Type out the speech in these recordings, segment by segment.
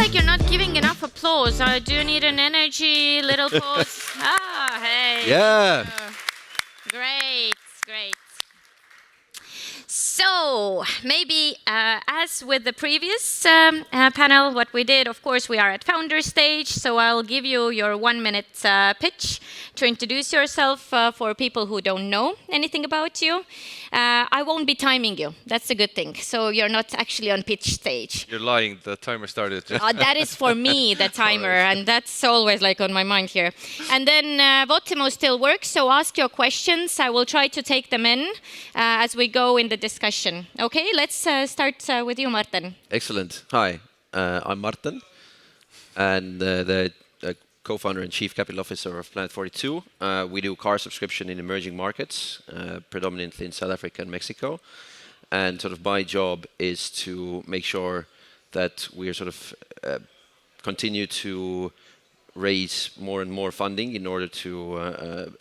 like you're not giving enough applause. Do you need an energy little pause? Hey. Yeah. Great, great. So maybe as with the previous panel, what we did, of course, we are at founder stage. So I'll give you your 1 minute pitch to introduce yourself for people who don't know anything about you. I won't be timing you. That's a good thing. So you're not actually on pitch stage. You're lying. The timer started. That is for me, the timer, and that's always like on my mind here. And then Votimo still works, so ask your questions. I will try to take them in as we go in the discussion. Okay, let's start with you, Marten. Excellent. Hi, I'm Marten, and the co-founder and chief capital officer of Planet 42. We do car subscription in emerging markets, predominantly in South Africa and Mexico. And sort of my job is to make sure that we sort of continue to raise more and more funding in order to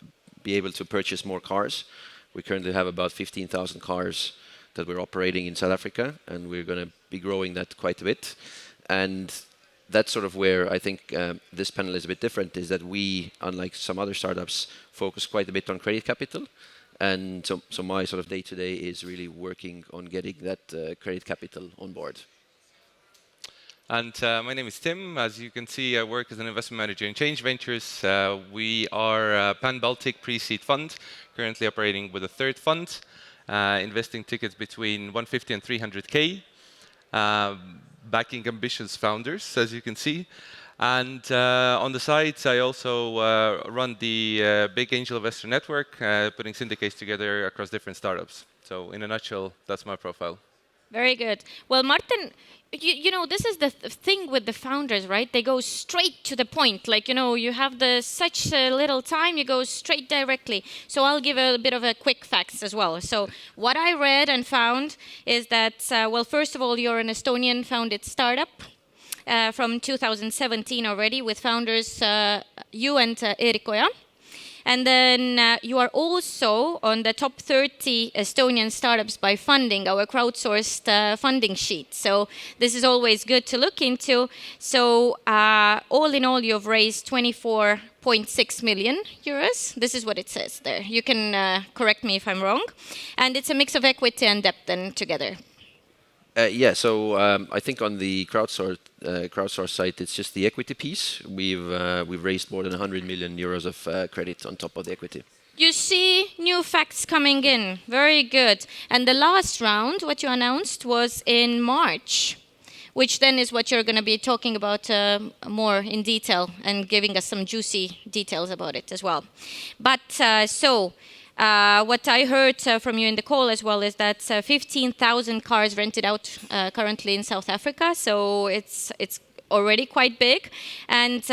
be able to purchase more cars. We currently have about 15,000 cars that we're operating in South Africa, and we're going to be growing that quite a bit. And that's sort of where I think this panel is a bit different, is that we, unlike some other startups, focus quite a bit on credit capital. And so my sort of day-to-day is really working on getting that credit capital on board. And my name is Tim. As you can see, I work as an investment manager in Change Ventures. We are a pan-Baltic pre-seed fund, currently operating with a third fund, investing tickets between 150 and 300K, backing ambitious founders, as you can see. And on the side, I also run the big angel investor network, putting syndicates together across different startups. So in a nutshell, that's my profile. Very good. Well, Marten, you know, this is the thing with the founders, right? They go straight to the point. Like, you know, you have such little time, you go straight directly. So I'll give a bit of a quick facts as well. So what I read and found is that, well, first of all, you're an Estonian founded startup from 2017 already with founders you and Erikoja. And then you are also on the top 30 Estonian startups by funding, our crowdsourced funding sheet. So this is always good to look into. So all in all, you've raised 24.6 million euros. This is what it says there. You can correct me if I'm wrong. And it's a mix of equity and debt then together. Yeah, so I think on the crowdsource site, it's just the equity piece. We've raised more than 100 million euros of credit on top of the equity. You see new facts coming in. Very good. And the last round, what you announced, was in March, which then is what you're going to be talking about more in detail and giving us some juicy details about it as well. But what I heard from you in the call as well is that 15,000 cars rented out currently in South Africa. So it's already quite big. And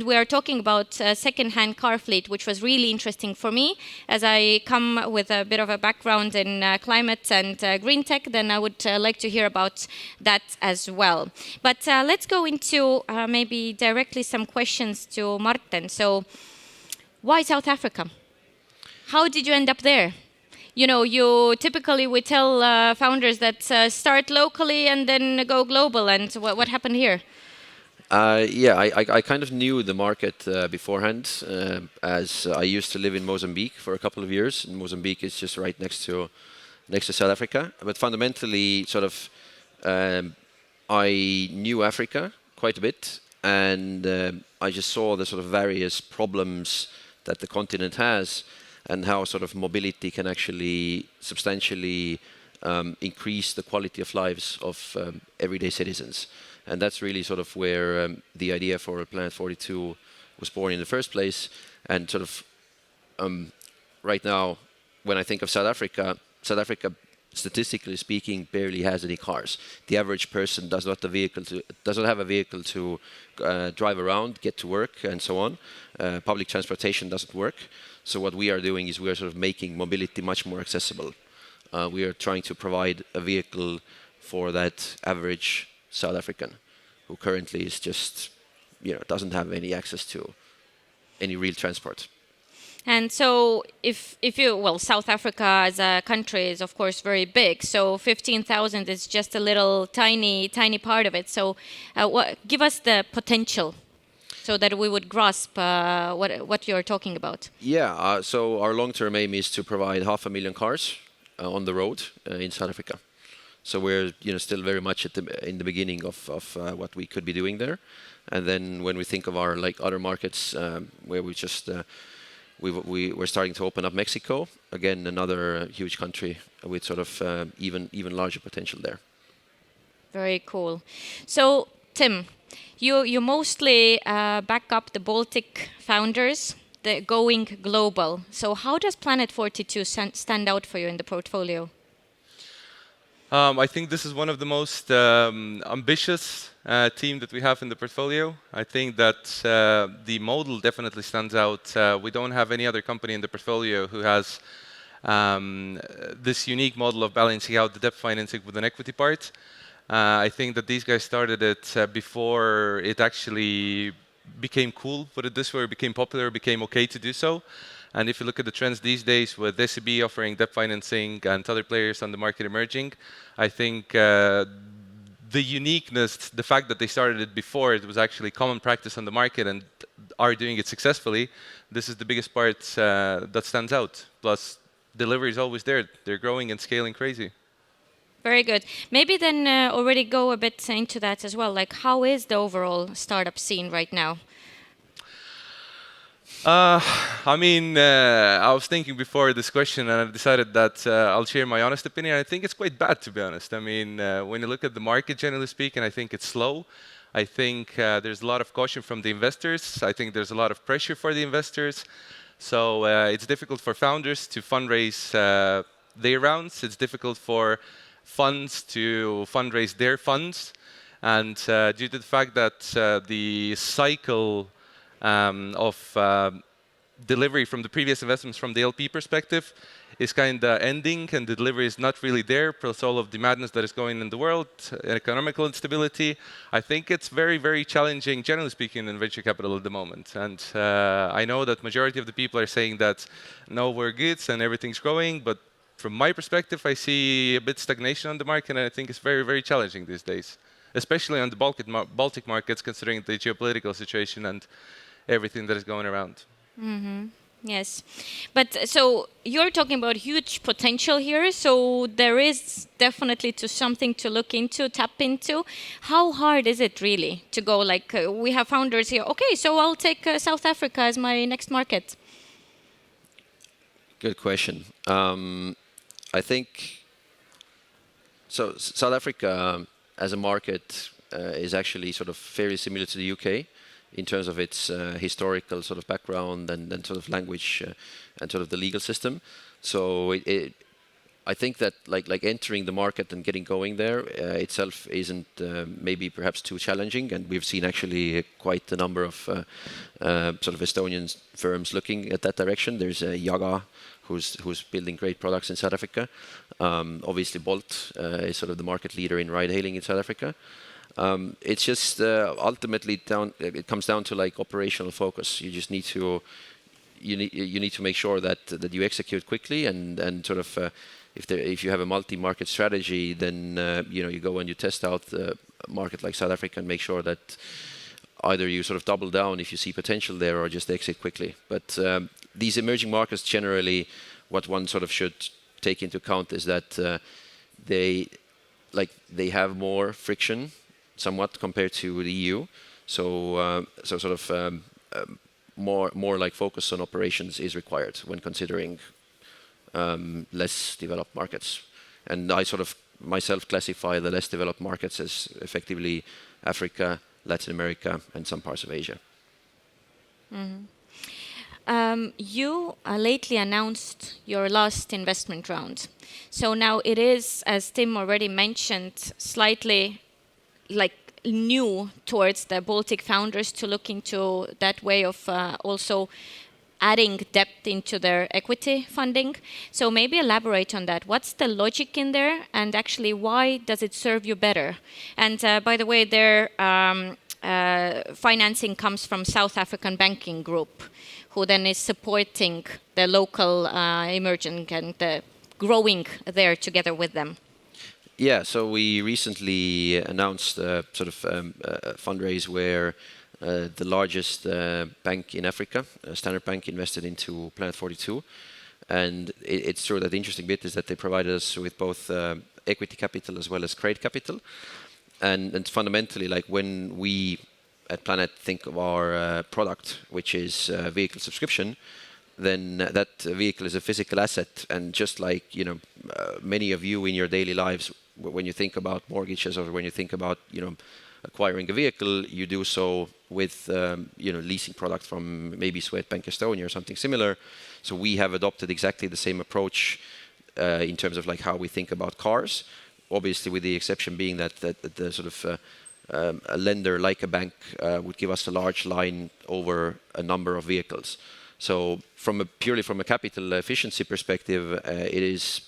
we are talking about second-hand car fleet, which was really interesting for me. As I come with a bit of a background in climate and green tech, then I would like to hear about that as well. But let's go into maybe directly some questions to Marten. So why South Africa? How did you end up there? You know, you typically we tell founders that start locally and then go global. And what happened here? Yeah, I kind of knew the market beforehand, as I used to live in Mozambique for a couple of years. And Mozambique is just right next to South Africa. But fundamentally, sort of, I knew Africa quite a bit, and I just saw the sort of various problems that the continent has, and how sort of mobility can actually substantially increase the quality of lives of everyday citizens. And that's really sort of where the idea for Planet 42 was born in the first place. And sort of right now, when I think of South Africa, statistically speaking, barely has any cars. The average person doesn't have a vehicle to drive around, get to work, and so on. Public transportation doesn't work. So what we are doing is we are sort of making mobility much more accessible. We are trying to provide a vehicle for that average South African who currently is just, doesn't have any access to any real transport. And so if you, well, South Africa as a country is of course very big. So 15,000 is just a little tiny part of it. So give us the potential so that we would grasp what you're talking about. Yeah, so our long-term aim is to provide 500,000 cars on the road in South Africa. So we're still very much in the beginning of what we could be doing there. And then when we think of our other markets where we just we're starting to open up Mexico, again another huge country with sort of even larger potential there. Very cool. So Tim, you mostly back up the Baltic founders, the going global. So how does Planet 42 stand out for you in the portfolio? I think this is one of the most ambitious team that we have in the portfolio. I think that the model definitely stands out. We don't have any other company in the portfolio who has this unique model of balancing out the debt financing with an equity part. I think that these guys started it before it actually became cool, put it this way, became popular, became okay to do so. And if you look at the trends these days with SEB offering debt financing and other players on the market emerging, I think the uniqueness, the fact that they started it before it was actually common practice on the market and are doing it successfully, this is the biggest part that stands out. Plus, delivery is always there. They're growing and scaling crazy. Very good. Maybe then already go a bit into that as well. Like, how is the overall startup scene right now? I mean, I was thinking before this question and I decided that I'll share my honest opinion. I think it's quite bad, to be honest. I mean, when you look at the market, generally speaking, I think it's slow. I think there's a lot of caution from the investors. I think there's a lot of pressure for the investors. So it's difficult for founders to fundraise their rounds. It's difficult for funds to fundraise their funds. And due to the fact that the cycle of delivery from the previous investments from the LP perspective is kind of ending and the delivery is not really there, plus all of the madness that is going in the world, economical instability. I think it's very, very challenging, generally speaking, in venture capital at the moment. And I know that majority of the people are saying that, no, we're good and everything's growing, but from my perspective, I see a bit stagnation on the market and I think it's very, very challenging these days, especially on the Baltic markets, considering the geopolitical situation and everything that is going around. Mm-hmm. Yes. But so you're talking about huge potential here. So there is definitely something to look into, tap into. How hard is it really to go like we have founders here. Okay, so I'll take South Africa as my next market. Good question. I think so. South Africa as a market is actually sort of very similar to the UK in terms of its historical sort of background and sort of language and sort of the legal system. So I think that like entering the market and getting going there itself isn't maybe perhaps too challenging, and we've seen actually quite a number of sort of Estonian firms looking at that direction. There's Yaga, who's building great products in South Africa. Obviously, Bolt is sort of the market leader in ride-hailing in South Africa. It's just ultimately it comes down to like operational focus. You just need to you need to make sure that you execute quickly and sort of if you have a multi-market strategy, then you go and you test out a market like South Africa and make sure that either you sort of double down if you see potential there or just exit quickly. But these emerging markets generally, what one sort of should take into account is that they have more friction somewhat compared to the EU. So sort of more like focus on operations is required when considering less developed markets. And I sort of myself classify the less developed markets as effectively Africa, Latin America, and some parts of Asia. Mm-hmm. You lately announced your last investment round. So now it is, as Tim already mentioned, slightly like new towards the Baltic founders to look into that way of also adding depth into their equity funding. So maybe elaborate on that. What's the logic in there, and actually why does it serve you better? And by the way, there financing comes from South African banking group, who then is supporting the local emerging and growing there together with them. Yeah, so we recently announced a fundraise where the largest bank in Africa, Standard Bank, invested into Planet 42. And it's true that the interesting bit is that they provided us with both equity capital as well as credit capital. And fundamentally, like when we at Planet think of our product, which is vehicle subscription, then that vehicle is a physical asset. And just like, many of you in your daily lives, when you think about mortgages or when you think about, acquiring a vehicle, you do so with, leasing product from maybe Swedbank Estonia or something similar. So we have adopted exactly the same approach in terms of like how we think about cars. Obviously, with the exception being that the a lender like a bank would give us a large line over a number of vehicles. So purely from a capital efficiency perspective, it is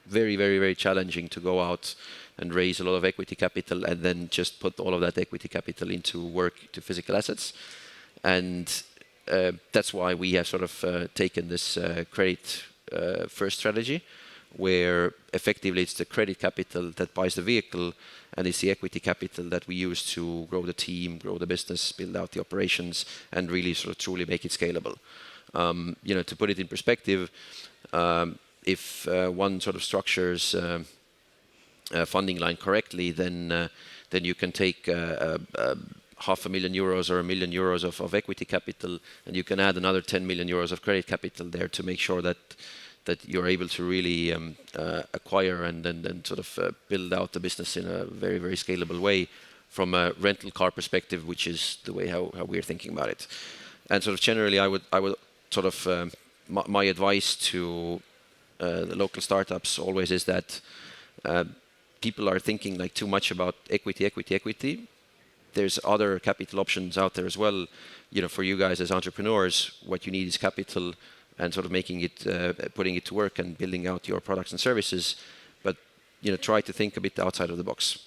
very, very, very challenging to go out and raise a lot of equity capital and then just put all of that equity capital into work to physical assets. And that's why we have taken this credit first strategy, where effectively it's the credit capital that buys the vehicle and it's the equity capital that we use to grow the team, grow the business, build out the operations, and really truly make it scalable. To put it in perspective, if one structures a funding line correctly, then you can take €500,000 or €1 million of equity capital, and you can add another €10 million of credit capital there to make sure that you're able to really acquire and then build out the business in a very, very scalable way from a rental car perspective, which is the way how we're thinking about it. And generally, I would my advice to the local startups always is that people are thinking like too much about equity. There's other capital options out there as well. For you guys as entrepreneurs, what you need is capital and making it, putting it to work and building out your products and services. But try to think a bit outside of the box.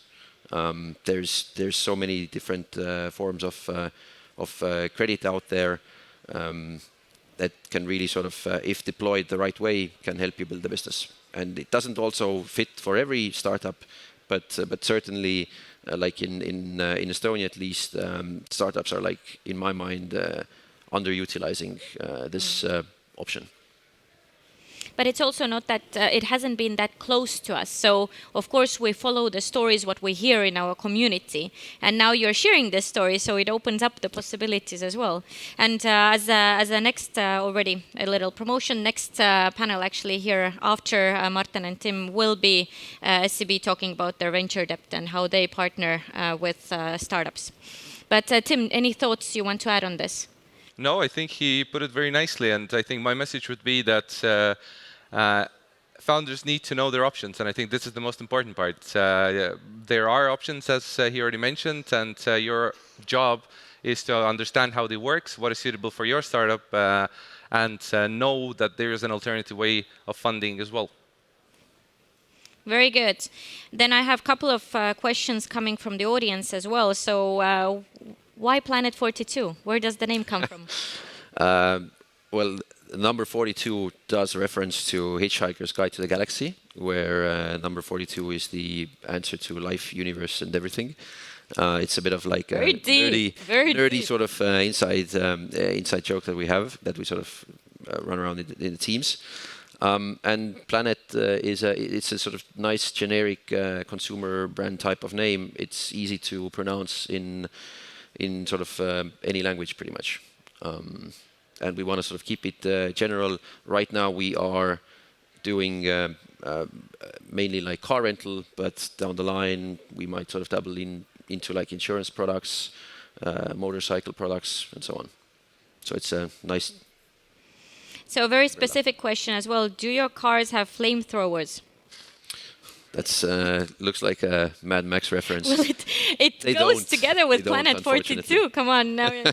There's so many different forms of credit out there that can really if deployed the right way, can help you build the business. And it doesn't also fit for every startup, but certainly like in Estonia at least, startups are in my mind underutilizing this option. But it's also not that it hasn't been that close to us. So, of course, we follow the stories, what we hear in our community. And now you're sharing this story, so it opens up the possibilities as well. And as a next, already a little promotion, next panel actually here after Marten and Tim will be SEB talking about their venture debt and how they partner with startups. But Tim, any thoughts you want to add on this? No, I think he put it very nicely. And I think my message would be that founders need to know their options, and I think this is the most important part. There are options, as he already mentioned, and your job is to understand how they work, what is suitable for your startup, and know that there is an alternative way of funding as well. Very good. Then I have a couple of questions coming from the audience as well. So why Planet 42? Where does the name come from? Well, number 42 does reference to Hitchhiker's Guide to the Galaxy, where number 42 is the answer to life, universe, and everything. It's a bit of like a nerdy inside joke that we have, that we run around in the teams. And Planet it's a nice generic consumer brand type of name. It's easy to pronounce in any language pretty much. And we want to keep it general. Right now we are doing mainly like car rental, but down the line we might dabble into like insurance products, motorcycle products, and so on. So it's a nice. So a very specific question as well. Do your cars have flamethrowers? That's looks like a Mad Max reference. Well, it goes together with Planet 42. Come on now.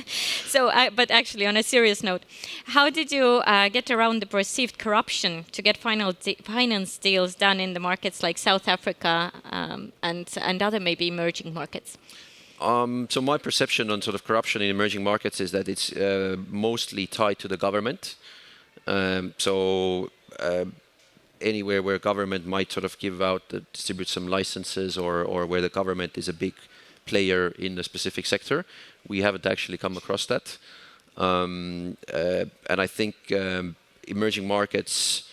So, but actually, on a serious note, how did you get around the perceived corruption to get finance deals done in the markets like South Africa and other maybe emerging markets? So my perception on sort of corruption in emerging markets is that it's mostly tied to the government. So anywhere where government might sort of give out, distribute some licenses, or where the government is a big player in a specific sector, we haven't actually come across that. And I think emerging markets,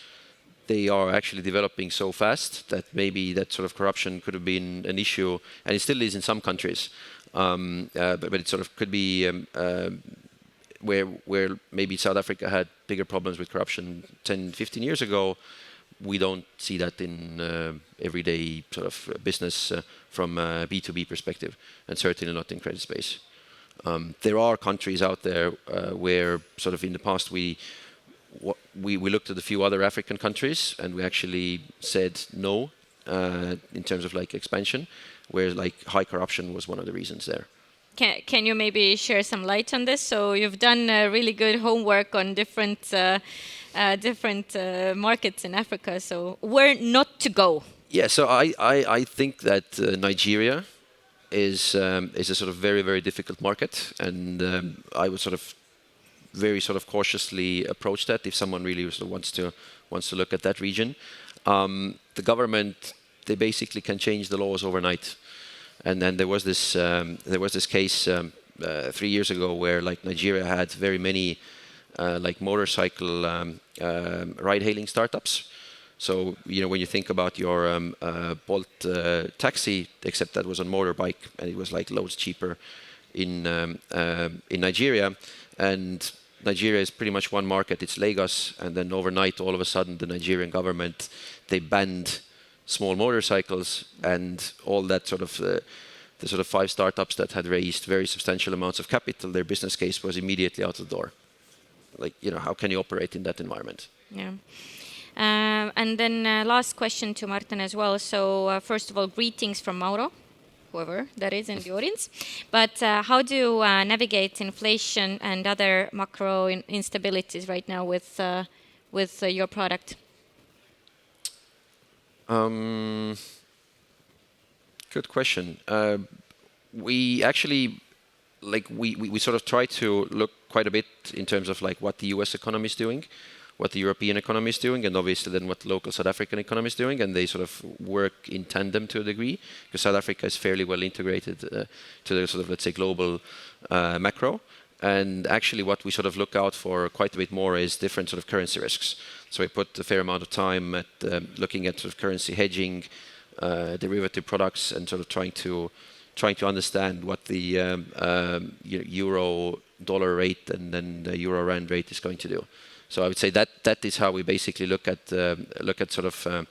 they are actually developing so fast that maybe that sort of corruption could have been an issue, and it still is in some countries. But it sort of could be where maybe South Africa had bigger problems with corruption 10, 15 years ago. We don't see that in everyday sort of business from a B2B perspective, and certainly not in credit space. There are countries out there where sort of in the past we looked at a few other African countries and we actually said no in terms of like expansion, where like high corruption was one of the reasons there. Can you maybe share some light on this? So you've done really good homework on different markets in Africa. So where not to go? Yeah, so I think that Nigeria is a sort of very, very difficult market, and I would sort of very sort of cautiously approach that if someone really sort of wants to look at that region. The government, they basically can change the laws overnight. And then there was this case 3 years ago where like Nigeria had very many like motorcycle ride-hailing startups. So when you think about your Bolt taxi, except that was on motorbike and it was like loads cheaper in Nigeria. And Nigeria is pretty much one market. It's Lagos, and then overnight, all of a sudden, the Nigerian government, they banned small motorcycles, and all that sort of the sort of 5 startups that had raised very substantial amounts of capital, their business case was immediately out the door. Like, how can you operate in that environment? Yeah. And then last question to Marten as well. So first of all, greetings from Mauro, whoever that is in the audience. But how do you navigate inflation and other macro instabilities right now with your product? Good question. We actually, we sort of try to look quite a bit in terms of like what the US economy is doing, what the European economy is doing, and obviously then what the local South African economy is doing, and they sort of work in tandem to a degree, because South Africa is fairly well integrated to the sort of, let's say, global macro. And actually what we sort of look out for quite a bit more is different sort of currency risks. So we put a fair amount of time at looking at sort of currency hedging, derivative products, and sort of trying to understand what the euro dollar rate and then the euro rand rate is going to do. So I would say that is how we basically look at sort of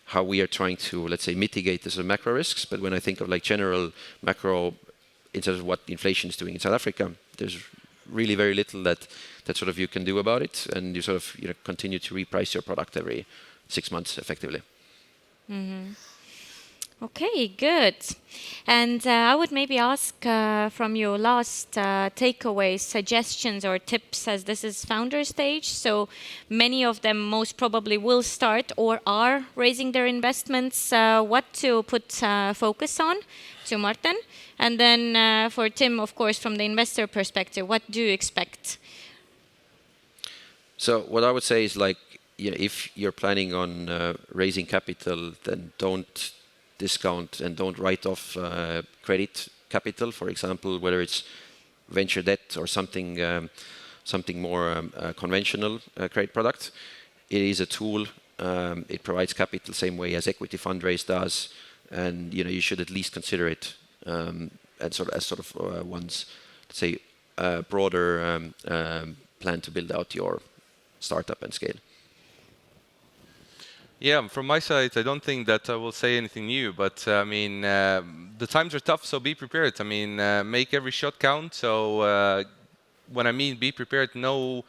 how we are trying to, let's say, mitigate the sort of macro risks. But when I think of like general macro in terms of what inflation is doing in South Africa, there's really very little that sort of you can do about it, and you sort of continue to reprice your product every 6 months effectively. Mm-hmm. Okay, good. And I would maybe ask from you last takeaways, suggestions or tips, as this is founder stage. So many of them most probably will start or are raising their investments. What to put focus on to Marten? And then for Tim, of course, from the investor perspective, what do you expect? So what I would say is like, if you're planning on raising capital, then don't discount and don't write off credit capital, for example, whether it's venture debt or something more conventional credit product. It is a tool. It provides capital same way as equity fundraise does, and you should at least consider it as sort of one's, let's say, broader plan to build out your startup and scale. Yeah, from my side, I don't think that I will say anything new, but I mean, the times are tough, so be prepared. I mean, make every shot count. So when I mean be prepared, know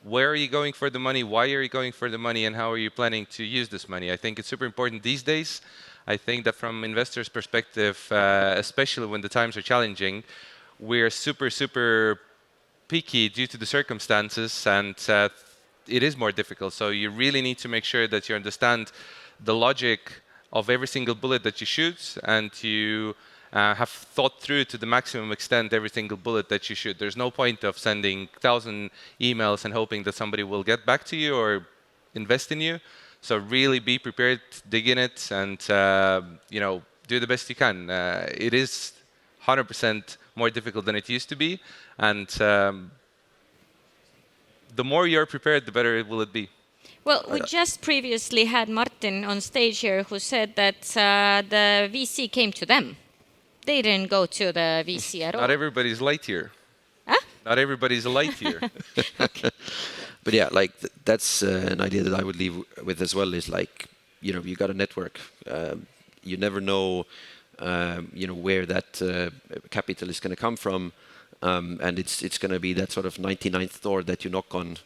where are you going for the money, why are you going for the money, and how are you planning to use this money. I think it's super important these days. I think that from investors' perspective, especially when the times are challenging, we're super picky due to the circumstances, and it is more difficult. So you really need to make sure that you understand the logic of every single bullet that you shoot, and you have thought through to the maximum extent every single bullet that you shoot. There's no point of sending 1,000 emails and hoping that somebody will get back to you or invest in you. So really be prepared, dig in it, and do the best you can. It is 100% more difficult than it used to be, and the more you're prepared, the better will it be. Well, we just previously had Martin on stage here who said that the VC came to them. They didn't go to the VC at all. Not everybody's Lightyear. Huh? Not everybody's a Lightyear. But yeah, like that's an idea that I would leave with as well. Is like, you got a network. You never know, where that capital is going to come from, and it's going to be that sort of 99th door that you knock on,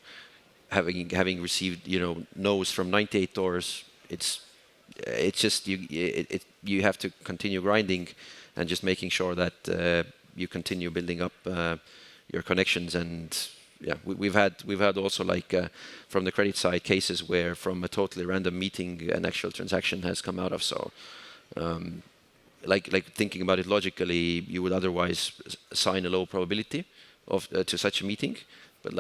having received no's from 98 doors. It's just you have to continue grinding, and just making sure that you continue building up your connections. And yeah, we've had also like from the credit side cases where from a totally random meeting an actual transaction has come out of. So like thinking about it logically, you would otherwise assign a low probability of to such a meeting, but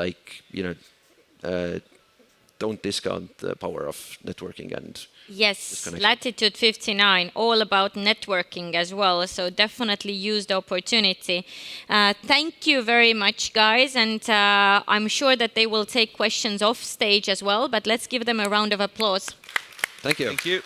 don't discount the power of networking and yes, Latitude 59, all about networking as well. So definitely use the opportunity. Thank you very much, guys. And I'm sure that they will take questions off stage as well. But let's give them a round of applause. Thank you. Thank you.